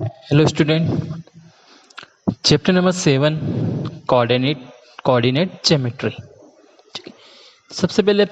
Hello student, chapter number 7 coordinate geometry. ठीक है, सबसे पहले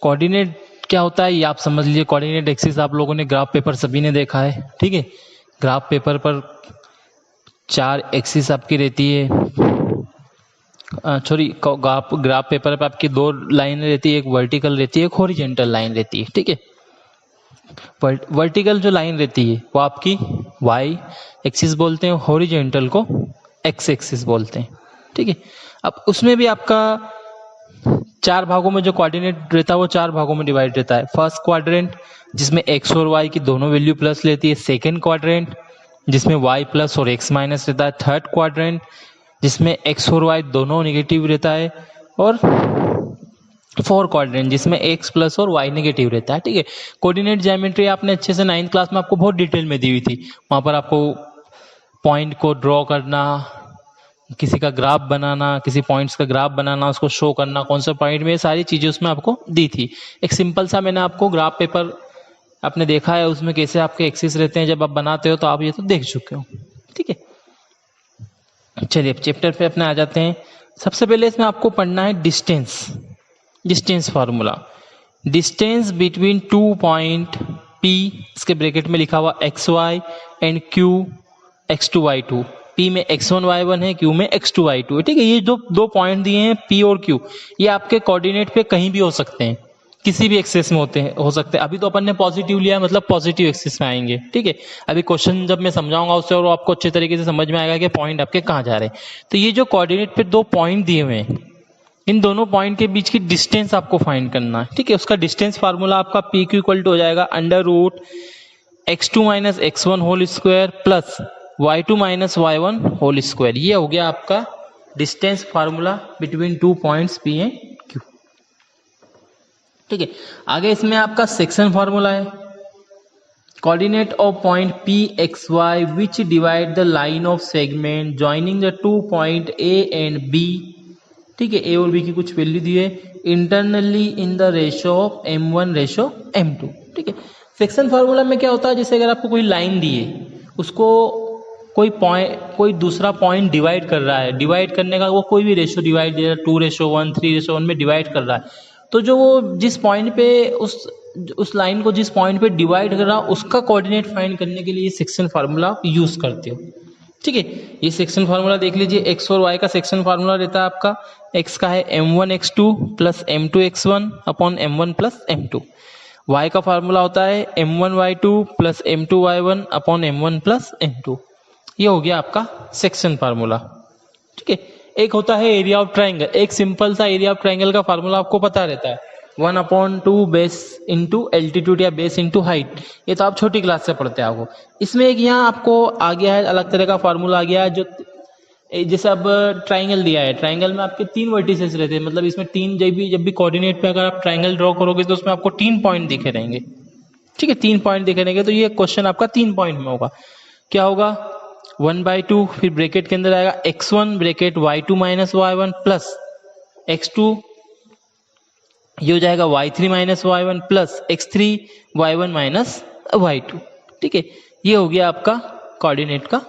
कोऑर्डिनेट क्या होता है ये आप समझ लीजिए। कोऑर्डिनेट एक्सिस आप लोगों ने ग्राफ पेपर सभी ने देखा है। ठीक है, ग्राफ पेपर पर 4 एक्सिस आपकी रहती है। ग्राफ पेपर पर आपकी 2 लाइन रहती है, एक वर्टिकल रहती है, एक हॉरिजॉन्टल लाइन रहती है। ठीक है, वर्टिकल जो लाइन रहती है वो आपकी वाई एक्सिस बोलते हैं, हॉरिजॉन्टल को एक्स एक्सिस बोलते हैं। ठीक है, अब उसमें भी आपका 4 भागों में जो कोऑर्डिनेट रहता है वो 4 भागों में डिवाइड रहता है। फर्स्ट क्वाड्रेंट जिसमें एक्स और वाई की दोनों वैल्यू प्लस लेती है। सेकेंड क्वाड्रेंट जिसमें वाई प्लस और एक्स माइनस रहता है। थर्ड क्वाड्रेंट जिसमें एक्स और वाई दोनों नेगेटिव रहता है। और 4 क्वाड्रेंट जिसमें एक्स प्लस और वाई नेगेटिव रहता है। ठीक है, कोऑर्डिनेट ज्योमेट्री आपने अच्छे से 9th क्लास में आपको बहुत डिटेल में दी हुई थी। वहां पर आपको पॉइंट को ड्रॉ करना, किसी का ग्राफ बनाना, किसी पॉइंट्स का ग्राफ बनाना, उसको शो करना कौन सा पॉइंट में, सारी चीजें उसमें आपको दी थी। एक सिंपल सा मैंने आपको ग्राफ पेपर आपने देखा है, उसमें कैसे आपके एक्सिस रहते हैं जब आप बनाते हो, तो आप ये तो देख चुके हो। ठीक है, चलिए अब चैप्टर पे अपने आ जाते हैं। सबसे पहले इसमें आपको पढ़ना है distance formula. Distance between 2 point P, इसके ब्रैकेट में लिखा हुआ x y and Q x2 y2। P में x1 y1 है, Q में x2 y2 है। ठीक है, ये जो 2 पॉइंट दिए हैं P और Q, ये आपके कोऑर्डिनेट पे कहीं भी हो सकते हैं, किसी भी एक्सिस में हो सकते हैं। अभी तो अपन ने पॉजिटिव लिया है, मतलब पॉजिटिव एक्सिस में आएंगे। ठीक है, अभी क्वेश्चन जब मैं समझाऊंगा उससे और आपको अच्छे तरीके से समझ में आएगा कि पॉइंट आपके कहाँ जा रहे हैं। तो ये जो कोऑर्डिनेट पे 2 पॉइंट दिए हुए हैं, इन दोनों पॉइंट के बीच की डिस्टेंस आपको फाइंड करना है। ठीक है, उसका डिस्टेंस फार्मूला आपका पी क्यू इक्वल टू हो जाएगा under root x2 minus x1 whole square plus y2 minus y1 whole square. ये हो गया आपका distance formula between 2 points P and Q। ठीक है, आगे इसमें आपका सेक्शन फार्मूला है। Coordinate of point P x y which divide the line of segment joining the 2 point A and B। ठीक है, ए और बी की कुछ वैल्यू दी है internally in the ratio of m1 ratio m2। ठीक है, सेक्शन फार्मूला में क्या होता है, जैसे अगर आपको कोई लाइन दी है, उसको कोई दूसरा पॉइंट डिवाइड कर रहा है, डिवाइड करने का वो कोई भी रेशो डिवाइड दे रहा है, 2:1 3:1 में डिवाइड कर रहा है, तो जो वो जिस पॉइंट पे उस लाइन को जिस पॉइंट पे डिवाइड कर रहा है उसका कोऑर्डिनेट फाइंड करने के लिए ये सेक्शन फार्मूला यूज करते हो। ठीक है, ये सेक्शन फार्मूला देख लीजिए। एक्स और वाई का सेक्शन फार्मूला रहता है आपका, एक्स का है m1 x2 plus m2 x1 upon m1 plus m2। Y का फार्मूला होता है m1 y2 plus m2 y1 upon m1 plus m2। ये हो गया आपका सेक्शन फार्मूला। ठीक है, एक होता है एरिया ऑफ ट्राइंगल। एक सिंपल सा एरिया ऑफ ट्राइंगल का फार्मूला आपको पता रहता है, 1/2 बेस इंटू एल्टीट्यूड या बेस इंटू हाइट। ये तो आप छोटी क्लास से पढ़ते आओ। इसमें एक यहाँ आपको आ गया है, अलग तरह का फार्मूला आ गया है, जो जैसे अब ट्राइंगल दिया है, ट्राइंगल में आपके 3 वर्टिसेस रहते हैं, मतलब इसमें 3 जब भी कोऑर्डिनेट पे अगर आप ट्राइंगल ड्रॉ करोगे तो उसमें आपको 3 पॉइंट दिखे रहेंगे। ठीक है, 3 पॉइंट दिखे रहेंगे, तो ये क्वेश्चन आपका 3 पॉइंट में होगा। क्या होगा, 1/2 फिर ब्रैकेट के अंदर आएगा x1 bracket y2 minus y1 plus x2, ये हो जाएगा y3 minus y1 plus x3 y1 minus y2। ठीक है, ये हो गया आपका कोऑर्डिनेट का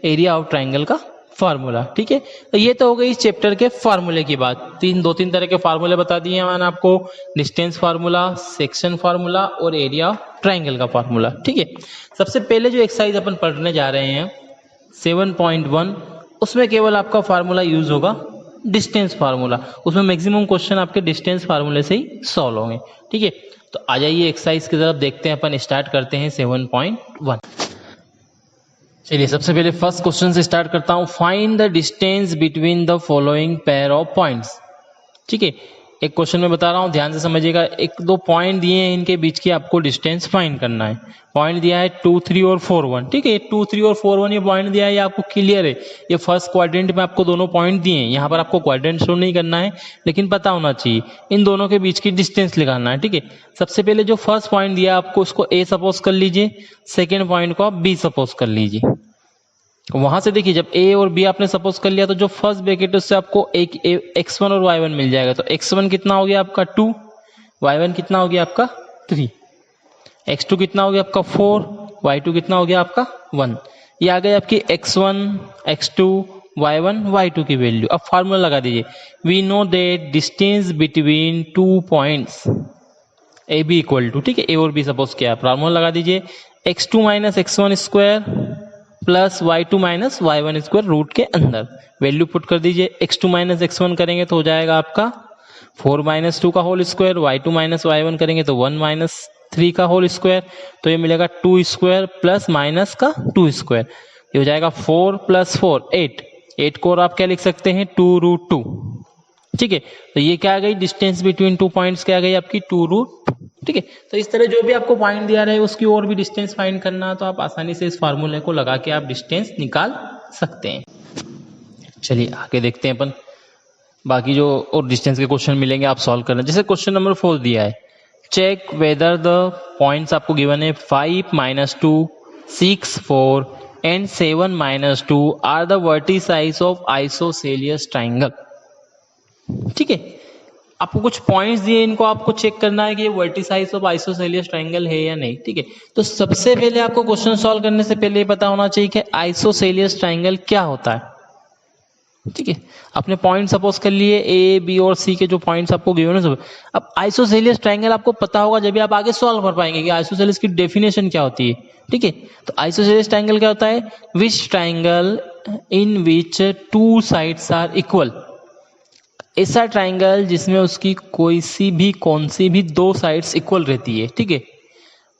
एरिया ऑफ ट्राइंगल का फार्मूला। ठीक है, तो ये तो हो गई इस चैप्टर के फार्मूले की बात। 2-3 तरह के फार्मूले बता दिए हैं मैंने आपको, डिस्टेंस फार्मूला, सेक्शन फार्मूला और एरिया ऑफ ट्राइंगल का फार्मूला। ठीक है, सबसे पहले जो एक्सरसाइज अपन पढ़ने जा रहे हैं 7.1, उसमें केवल आपका फार्मूला यूज होगा डिस्टेंस फार्मूला। उसमें मैक्सिमम क्वेश्चन आपके डिस्टेंस फार्मूले से ही सॉल्व होंगे। ठीक है, तो आ जाइए एक्सरसाइज की तरफ देखते हैं। अपन स्टार्ट करते हैं 7.1। चलिए सबसे पहले फर्स्ट क्वेश्चन से स्टार्ट करता हूं। Find the distance between the following pair of points. ठीक है, एक क्वेश्चन में बता रहा हूं, ध्यान से समझिएगा। 1-2 पॉइंट दिए हैं, इनके बीच की आपको डिस्टेंस फाइंड करना है। पॉइंट दिया है 2, 3 और 4, 1। ठीक है, 2, 3 और 4, 1 ये पॉइंट दिया है, ये आपको क्लियर है। ये फर्स्ट क्वाड्रेंट में आपको दोनों पॉइंट दिए हैं, यहाँ पर आपको क्वाड्रेंट शो नहीं करना है, लेकिन पता होना चाहिए इन दोनों के बीच की डिस्टेंस निकालना है। ठीक है, सबसे पहले जो फर्स्ट पॉइंट दिया आपको उसको ए सपोज कर लीजिए, सेकेंड पॉइंट को आप बी सपोज कर लीजिए। वहां से देखिए, जब ए और बी आपने सपोज कर लिया तो जो फर्स्ट ब्रैकेट है उससे आपको एक x1 और y1 मिल जाएगा। तो x1 कितना हो गया आपका 2, y1 कितना हो गया आपका 3, x2 कितना हो गया आपका 4, y2 कितना हो गया आपका 1। ये आ गई आपकी x1 x2 y1 y2 की वैल्यू। अब फार्मूला लगा दीजिए, we know that distance between 2 points A B equal to, ठीक है, ए और बी सपोज किया, फार्मूला लगा दीजिए x2 minus x1 square plus y2 minus y1 square root के अंदर वैल्यू पुट कर दीजिए। x2 माइनस x1 करेंगे तो हो जाएगा आपका 4 माइनस 2 का whole square, y2 minus y1 करेंगे तो 1 माइनस 3 का होल स्क्वायर, तो ये मिलेगा 2 स्क्वायर प्लस माइनस का 2 स्क्वायर, ये हो जाएगा 4 प्लस 4 8, 8 को और आप क्या लिख सकते हैं 2√2, ठीक है। तो ये क्या आ गई डिस्टेंस बिटवीन 2 पॉइंट्स, क्या आ गई आपकी 2√2, ठीक है। तो इस तरह जो भी आपको पॉइंट दिया रहे उसकी और भी डिस्टेंस फाइंड करना तो आप आसानी से इस फार्मूले को लगा के आप डिस्टेंस निकाल सकते हैं। चलिए आगे देखते हैं अपन, बाकी जो और डिस्टेंस के क्वेश्चन मिलेंगे आप सॉल्व करना। जैसे क्वेश्चन नंबर 4 दिया है, चेक वेदर द पॉइंट्स आपको गिवन है 5 - 2 6 4 and 7 - 2 are the vertices of isosceles triangle, ठीक है। आपको कुछ पॉइंट्स दिए, इनको आपको चेक करना है कि ये वर्टिसाइज ऑफ आइसोसेलियस ट्राइंगल है या नहीं, ठीक है। तो सबसे पहले आपको क्वेश्चन सॉल्व करने से पहले ये पता होना चाहिए कि आइसोसेलियस ट्राइंगल क्या होता है, ठीक है। आपने पॉइंट सपोज कर लिए ए बी और सी के जो पॉइंट्स आपको गिवन है सब। अब आइसोसेलियस ट्राइंगल आपको पता होगा जब भी आप आगे सॉल्व कर पाएंगे कि आइसोसेलियस की डेफिनेशन क्या होती है, ठीक है। तो आइसोसेलियस ट्राइंगल क्या होता है, which triangle in which 2 sides are equal, ऐसा ट्राइंगल जिसमें उसकी कोई सी भी कौन सी भी 2 साइड्स इक्वल रहती है, ठीक है,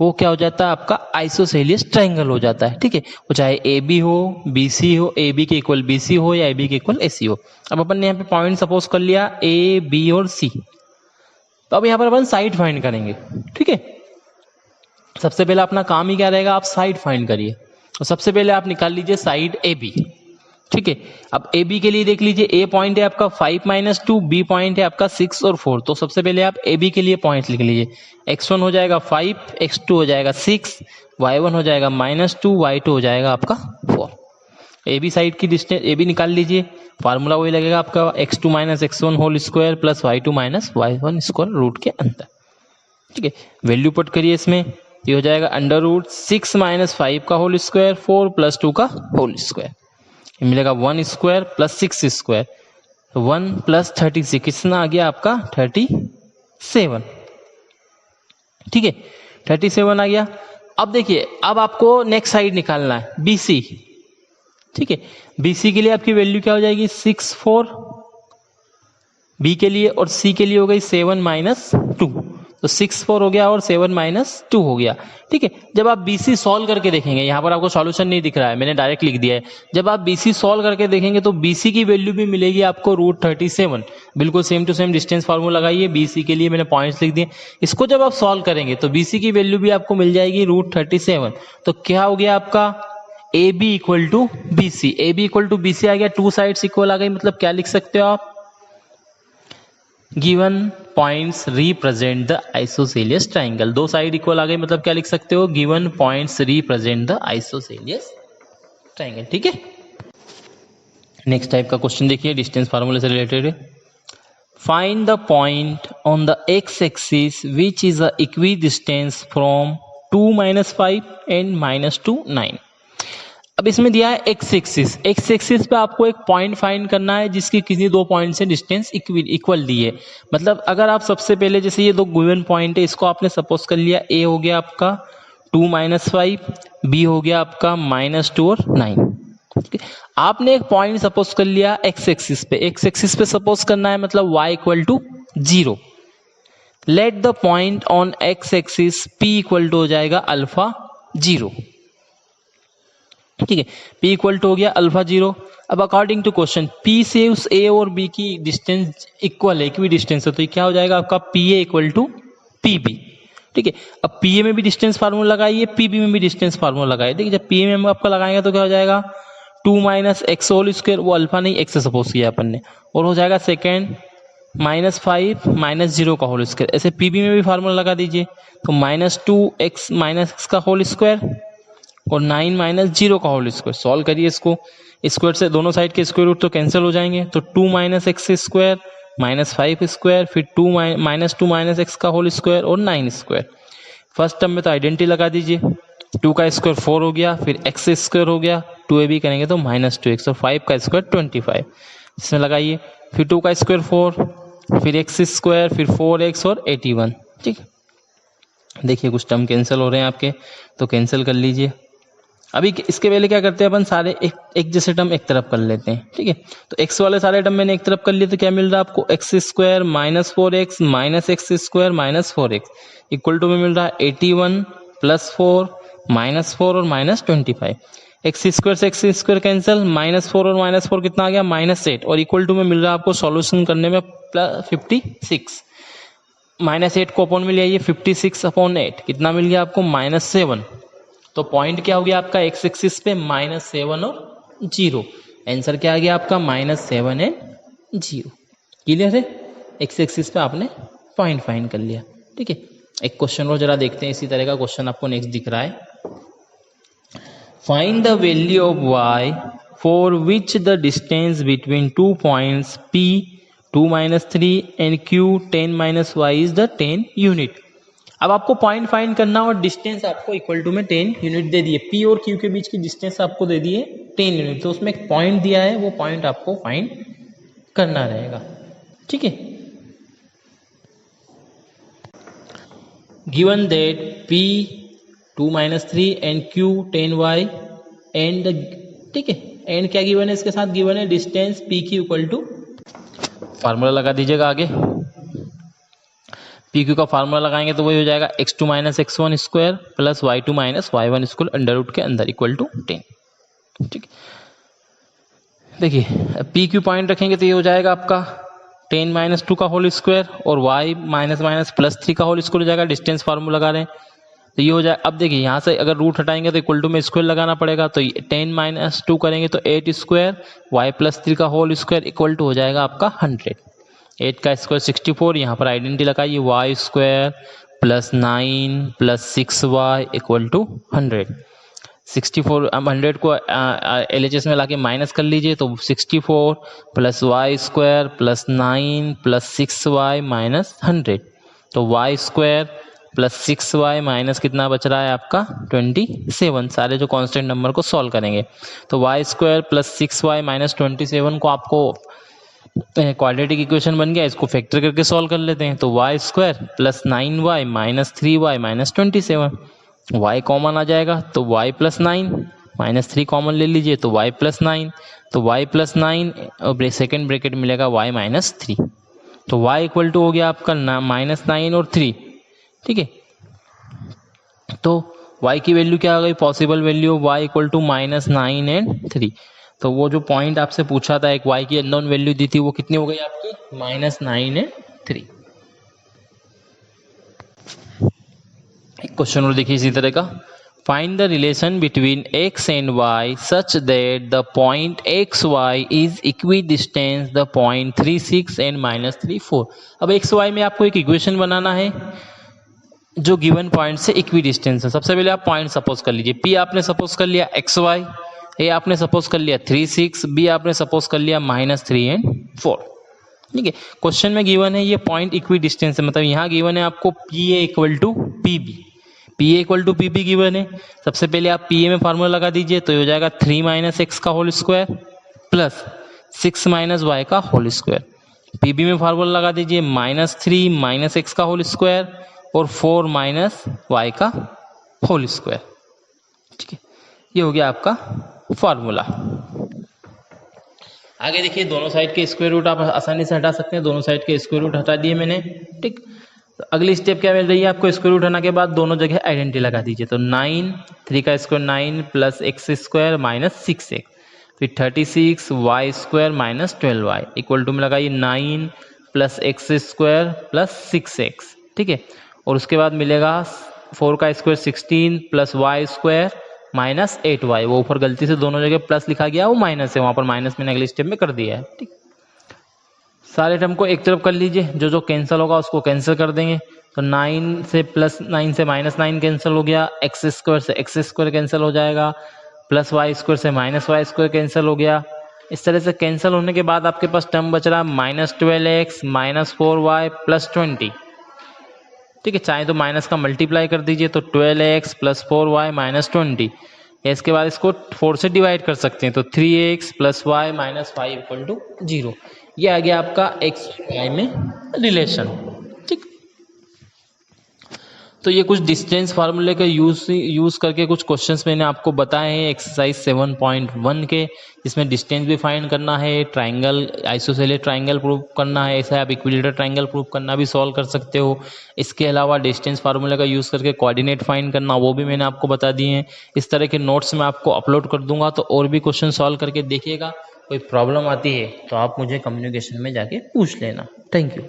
वो क्या हो जाता है आपका आइसोसेलियस ट्राइंगल हो जाता है, ठीक है। वो चाहे ए बी हो, बी सी हो, ए बी के इक्वल बी सी हो या ए बी के इक्वल ए सी हो। अब अपन ने यहाँ पे पॉइंट सपोज कर लिया ए बी और सी, तो अब यहाँ पर अपन साइड फाइंड करेंगे, ठीक है। सबसे पहले अपना काम ही क्या रहेगा, आप साइड फाइंड करिए। तो सबसे पहले आप निकाल लीजिए साइड ए बी, ठीक है। अब ए बी के लिए देख लीजिए, ए पॉइंट है आपका 5 - 2, बी पॉइंट है आपका 6 और 4। तो सबसे पहले आप ए बी के लिए पॉइंट लिख लीजिए, x1 हो जाएगा 5, x2 हो जाएगा 6, y1 हो जाएगा -2, y2 हो जाएगा आपका 4। ए बी साइड की डिस्टेंस ए बी निकाल लीजिए, फार्मूला वही लगेगा आपका x2 - x1 whole square plus y2 - y1 square root के अंदर, ठीक है। वैल्यू पुट करिए इसमें, ये हो जाएगा √6 - 5 का होल स्क्वायर 4 + 2 का होल स्क्वायर, ये मिलेगा 1 स्क्वायर प्लस 6 स्क्वायर, 1 + 36 कितना आ गया आपका 37, ठीक है, 37 आ गया। अब देखिए, अब आपको नेक्स्ट साइड निकालना है BC, ठीक है। BC के लिए आपकी वैल्यू क्या हो जाएगी 6 4 B के लिए, और C के लिए हो गई 7 - 2, तो 6 4 हो गया और 7 - 2 हो गया, ठीक है। जब आप BC सॉल्व करके देखेंगे, यहाँ पर आपको सॉल्यूशन नहीं दिख रहा है, मैंने डायरेक्ट लिख दिया है। जब आप BC सॉल्व करके देखेंगे तो BC की वैल्यू भी मिलेगी आपको √37, बिल्कुल same to same distance formula लगाइए। BC के लिए मैंने पॉइंट्स लिख दिए, इसको जब आप सॉल्व करेंगे तो BC की वैल्यू भी आपको मिल जाएगी √37। तो क्या हो गया आपका AB = BC, AB = BC आ गया, 2 साइड्स इक्वल आ गई, मतलब क्या लिख सकते हो आप, given points represent the isosceles triangle. 2 side equal आ गई, मतलब क्या लिख सकते हो, given points represent the isosceles triangle, ठीक है। नेक्स्ट टाइप का क्वेश्चन देखिए, डिस्टेंस फार्मूले से रिलेटेड है। Find the point on the x axis which is a equi distance from 2 - 5 and -2 9। अब इसमें दिया है एक्स एक्सिस, एक्स एक्सिस पे आपको एक पॉइंट फाइंड करना है जिसकी किसी 2 पॉइंट से डिस्टेंस इक्वल दी है। मतलब अगर आप सबसे पहले जैसे ये 2 गिवन पॉइंट है, इसको आपने सपोज कर लिया ए हो गया आपका 2 - 5, बी हो गया आपका -2 और 9, ठीक है। आपने एक पॉइंट सपोज कर लिया एक्स एक्सिस पे, एक्स एक्सिस पे सपोज करना है, मतलब y = 0। Let the point on x axis p = हो जाएगा α 0, ठीक है। P = हो गया α 0। अब अकॉर्डिंग टू क्वेश्चन P से उस A और B की डिस्टेंस इक्वल है, इक्वी डिस्टेंस है, तो ये क्या हो जाएगा आपका PA = PB, ठीक है। अब PA में भी डिस्टेंस फार्मूला लगाइए, PB में भी डिस्टेंस फार्मूला लगाइए। देखिए जब PA में आपका लगाएंगे तो क्या हो जाएगा 2 - x होल स्क्वायर, वो अल्फा नहीं x से सपोज किया अपन ने, और हो जाएगा सेकेंड -5 - 0 का होल स्क्वायर। ऐसे PB में भी फार्मूला लगा दीजिए, तो -2x - x का होल स्क्वायर और 9 - 0 का होल स्क्वायर। सॉल्व करिए इसको, स्क्वायर से दोनों साइड के स्क्वायर रूट तो कैंसिल हो जाएंगे, तो 2 - x स्क्वायर -5 स्क्वायर, फिर 2 - x का होल स्क्वायर और 9 स्क्वायर। फर्स्ट टर्म में तो आइडेंटिटी लगा दीजिए, 2 का स्क्वायर 4 हो गया, फिर एक्स स्क्वायर हो गया, 2ab करेंगे तो -2x, और 5 का स्क्वायर 25, इसमें लगाइए, फिर 2 का स्क्वायर 4, फिर एक्स स्क्वायर, फिर 4x और 81। ठीक, देखिए कुछ टर्म कैंसिल हो रहे हैं आपके, तो कैंसिल कर लीजिए। अभी इसके पहले क्या करते हैं अपन, सारे एक जैसे टर्म एक तरफ कर लेते हैं। ठीक है, तो x वाले सारे टर्म मैंने एक तरफ कर लिए, तो क्या मिल रहा है आपको, x square -4x minus x square -4x equal to में मिल रहा है 81 +4 -4 और -25। एक्स स्क्वायर से एक्स स्क्वायर कैंसिल, -4 और -4 कितना आ गया, -8, और इक्वल टू में मिल रहा है आपको सॉल्यूशन करने में 56। -8 को अपॉन में ले आइए, 56/8 कितना मिल गया आपको, -7। तो पॉइंट क्या हो गया आपका एक्स एक्सिस पे, -7 और 0। आंसर क्या आ गया आपका, -7 एंड 0। क्लियर है, एक्स एक्सिस पे आपने पॉइंट फाइंड कर लिया। ठीक है, एक क्वेश्चन और जरा देखते हैं, इसी तरह का क्वेश्चन आपको नेक्स्ट दिख रहा है। Find the value of y for which the distance between 2 points p 2-3 and q 10 - y is the 10 unit. अब आपको पॉइंट फाइंड करना और डिस्टेंस आपको इक्वल टू में 10 यूनिट दे दिए, p और q के बीच की डिस्टेंस आपको दे दिए 10 यूनिट, तो उसमें एक पॉइंट दिया है, वो पॉइंट आपको फाइंड करना रहेगा। ठीक है, given that p 2-3 and q 10y and, ठीक है, एंड क्या गिवन है, इसके साथ गिवन है डिस्टेंस p की इक्वल टू, फार्मूला लगा दीजिएगा आगे, पी क्यू का फार्मूला लगाएंगे तो वही हो जाएगा x2 - x1 square plus y2 - y1 square under root के अंदर इक्वल टू 10। ठीक, देखिए पी क्यू पॉइंट रखेंगे तो ये हो जाएगा आपका 10 - 2 का होल स्क्वायर, और y -+3 का होल स्क्वायर हो जाएगा, डिस्टेंस फार्मूला लगा रहे हैं तो ये हो जाए। अब देखिए यहाँ से अगर रूट हटाएंगे तो इक्वल टू में स्क्वायर लगाना पड़ेगा, तो 10 - 2 करेंगे तो 8 स्क्वायर, y +3 का होल स्क्वायर इक्वल टू हो जाएगा आपका 100। 8 का स्क्वायर 64, यहाँ पर आइडेंटिटी लगाइए, y square +9 + 6y equal to 100। 64 100 को LHS में लाके माइनस कर लीजिए, तो 64 + y स्क्वायर +9 + 6y -100, तो y स्क्वायर +6y माइनस कितना बच रहा है आपका 27। सारे जो कांस्टेंट नंबर को सॉल्व करेंगे तो y स्क्वायर +6y -27 को आपको क्वाड्रेटिक इक्वेशन बन गया, इसको फैक्टर करके सॉल्व कर लेते हैं, तो y square +9y -3y -27, y common आ जाएगा तो y +9 -3 कॉमन ले लीजिए तो y +9, तो y +9 और सेकेंड ब्रैकेट मिलेगा y -3, तो y इक्वल टू हो गया आपका -9 और 3। ठीक है, तो y की वैल्यू क्या आ गई, possible value y equal to -9 and 3। तो वो जो पॉइंट आपसे पूछा था, एक y की अननोन वैल्यू दी थी, वो कितनी हो गई आपकी, -9 एंड 3। एक क्वेश्चन और देखिए इसी तरह का, find the relation between x and y such that the point x y is equidistance the point 36 and -34। अब एक्स वाई में आपको एक इक्वेशन बनाना है जो गिवन पॉइंट से इक्वी डिस्टेंस है। सबसे पहले आप पॉइंट सपोज कर लीजिए, P आपने सपोज कर लिया एक्स वाई, ए आपने सपोज कर लिया 36, बी आपने सपोज कर लिया -3 एंड 4। ठीक है, क्वेश्चन में गिवन है ये पॉइंट इक्वी डिस्टेंस है, मतलब यहाँ गिवन है आपको PA equal to PB, PA equal to PB given है। सबसे पहले आप PA में फार्मूला लगा दीजिए, तो ये हो जाएगा 3 - x का होल स्क्वायर प्लस 6 - y का होल स्क्वायर। PB में फार्मूला लगा दीजिए, -3 - x का होल स्क्वायर और 4 - y का होल स्क्वायर। ठीक है, ये हो गया आपका फॉर्मूला। आगे देखिए दोनों साइड के स्क्वायर रूट आप आसानी से हटा सकते हैं, दोनों साइड के स्क्वायर रूट हटा दिए मैंने। ठीक, तो अगली स्टेप क्या मिल रही है आपको, स्क्वायर रूट हटाने के बाद दोनों जगह आइडेंटिटी लगा दीजिए, तो 9 3 का square 9 plus x square -6x, फिर 36 y square -12y equal to में लगाइए 9 plus x square plus 6x। ठीक है, और उसके बाद मिलेगा 4 का square 16 plus y square -8y, वो ऊपर गलती से दोनों जगह प्लस लिखा गया, वो माइनस है, वहां पर माइनस मैंने अगले स्टेप में कर दिया है। ठीक, सारे टर्म को एक तरफ कर लीजिए, जो जो कैंसिल होगा उसको कैंसिल कर देंगे, तो 9 से +9 से -9 कैंसिल हो गया, x स्क्वायर से x स्क्वायर कैंसिल हो जाएगा, प्लस y स्क्वायर से -y स्क्वायर कैंसिल हो गया। इस तरह से कैंसिल होने के बाद आपके पास टर्म बच रहा है -12x -4y +20। ठीक है, चाहे तो माइनस का मल्टीप्लाई कर दीजिए तो 12x प्लस 4y माइनस 20, इसके बाद इसको 4 से डिवाइड कर सकते हैं तो 3x plus y minus 5 equal to 0। ये आ गया आपका x y में रिलेशन। ठीक, तो ये कुछ डिस्टेंस फार्मूले का यूज करके कुछ क्वेश्चंस मैंने आपको बताए हैं एक्सरसाइज 7.1 के, जिसमें डिस्टेंस भी फाइंड करना है, ट्राइंगल आइसोसेलेस ट्राइंगल प्रूव करना है, ऐसा आप इक्विलेटरल ट्राइंगल प्रूव करना भी सॉल्व कर सकते हो। इसके अलावा डिस्टेंस फार्मूले का यूज करके कोऑर्डिनेट फाइंड करना, वो भी मैंने आपको बता दिए हैं। इस तरह के नोट्स मैं आपको अपलोड कर दूंगा, तो और भी क्वेश्चन सॉल्व करके देखिएगा। कोई प्रॉब्लम आती है तो आप मुझे कम्युनिकेशन में जाके पूछ लेना। Thank you.